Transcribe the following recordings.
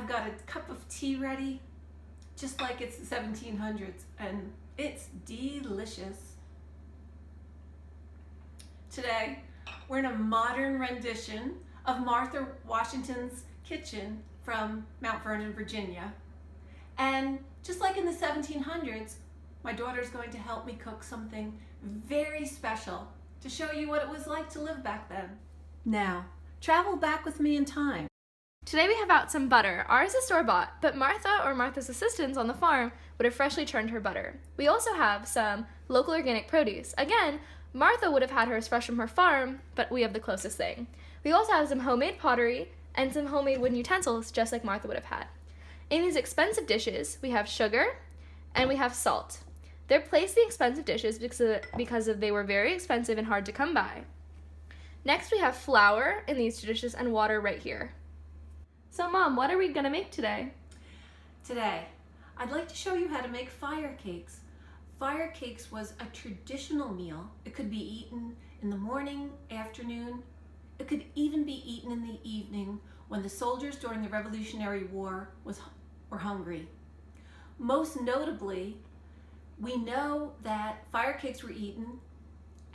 I've got a cup of tea ready, just like it's the 1700s, and it's delicious. Today, we're in a modern rendition of Martha Washington's kitchen from Mount Vernon, Virginia. And just like in the 1700s, my daughter's going to help me cook something very special to show you what it was like to live back then. Now, travel back with me in time. Today we have out some butter. Ours is store-bought, but Martha or Martha's assistants on the farm would have freshly churned her butter. We also have some local organic produce. Again, Martha would have had hers fresh from her farm, but we have the closest thing. We also have some homemade pottery and some homemade wooden utensils, just like Martha would have had. In these expensive dishes, we have sugar and we have salt. They're placed in the expensive dishes because they were very expensive and hard to come by. Next, we have flour in these dishes and water right here. So Mom, what are we gonna make today? Today, I'd like to show you how to make fire cakes. Fire cakes was a traditional meal. It could be eaten in the morning, afternoon. It could even be eaten in the evening when the soldiers during the Revolutionary War were hungry. Most notably, we know that fire cakes were eaten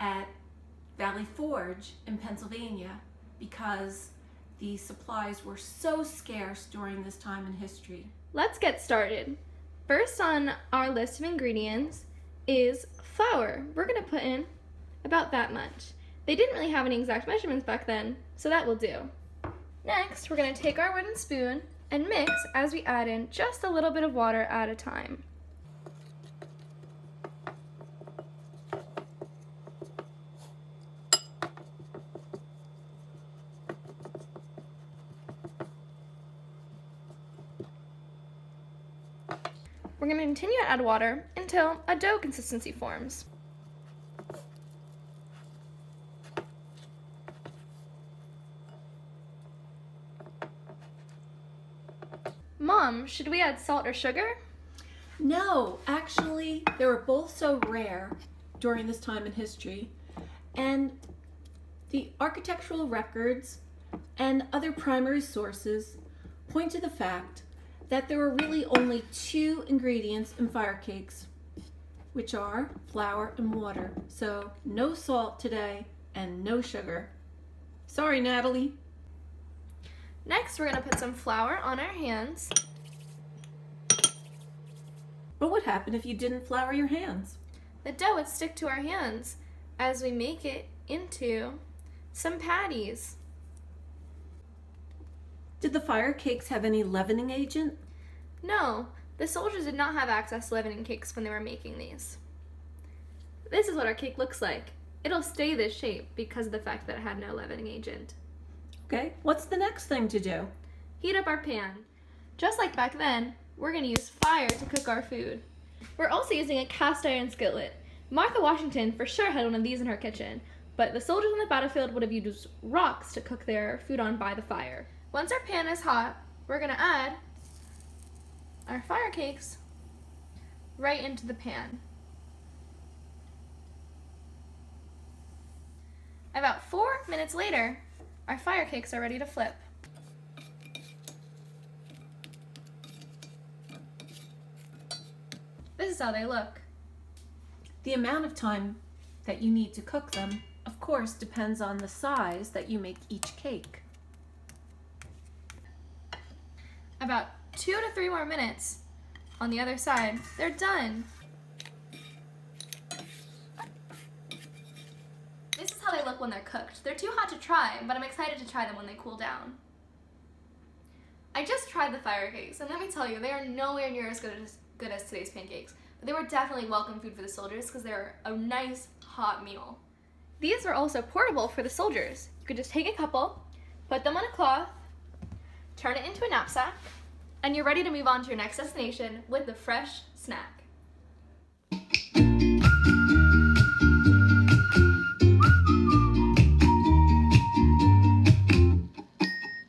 at Valley Forge in Pennsylvania because the supplies were so scarce during this time in history. Let's get started. First on our list of ingredients is flour. We're gonna put in about that much. They didn't really have any exact measurements back then, so that will do. Next, we're gonna take our wooden spoon and mix as we add in just a little bit of water at a time. We're going to continue to add water until a dough consistency forms. Mom, should we add salt or sugar? No, actually, they were both so rare during this time in history, and the architectural records and other primary sources point to the fact that there were really only two ingredients in fire cakes, which are flour and water. So no salt today and no sugar. Sorry, Natalie. Next, we're going to put some flour on our hands. What would happen if you didn't flour your hands? The dough would stick to our hands as we make it into some patties. Did the fire cakes have any leavening agent? No, the soldiers did not have access to leavening cakes when they were making these. This is what our cake looks like. It'll stay this shape because of the fact that it had no leavening agent. Okay, what's the next thing to do? Heat up our pan. Just like back then, we're going to use fire to cook our food. We're also using a cast iron skillet. Martha Washington for sure had one of these in her kitchen, but the soldiers on the battlefield would have used rocks to cook their food on by the fire. Once our pan is hot, we're going to add our fire cakes right into the pan. About 4 minutes later, our fire cakes are ready to flip. This is how they look. The amount of time that you need to cook them, of course, depends on the size that you make each cake. About 2 to 3 more minutes on the other side, they're done. This is how they look when they're cooked. They're too hot to try, but I'm excited to try them when they cool down. I just tried the fire cakes, and let me tell you, they are nowhere near as good as today's pancakes, but they were definitely welcome food for the soldiers because they're a nice hot meal. These were also portable for the soldiers. You could just take a couple, put them on a cloth, turn it into a knapsack, and you're ready to move on to your next destination with the fresh snack.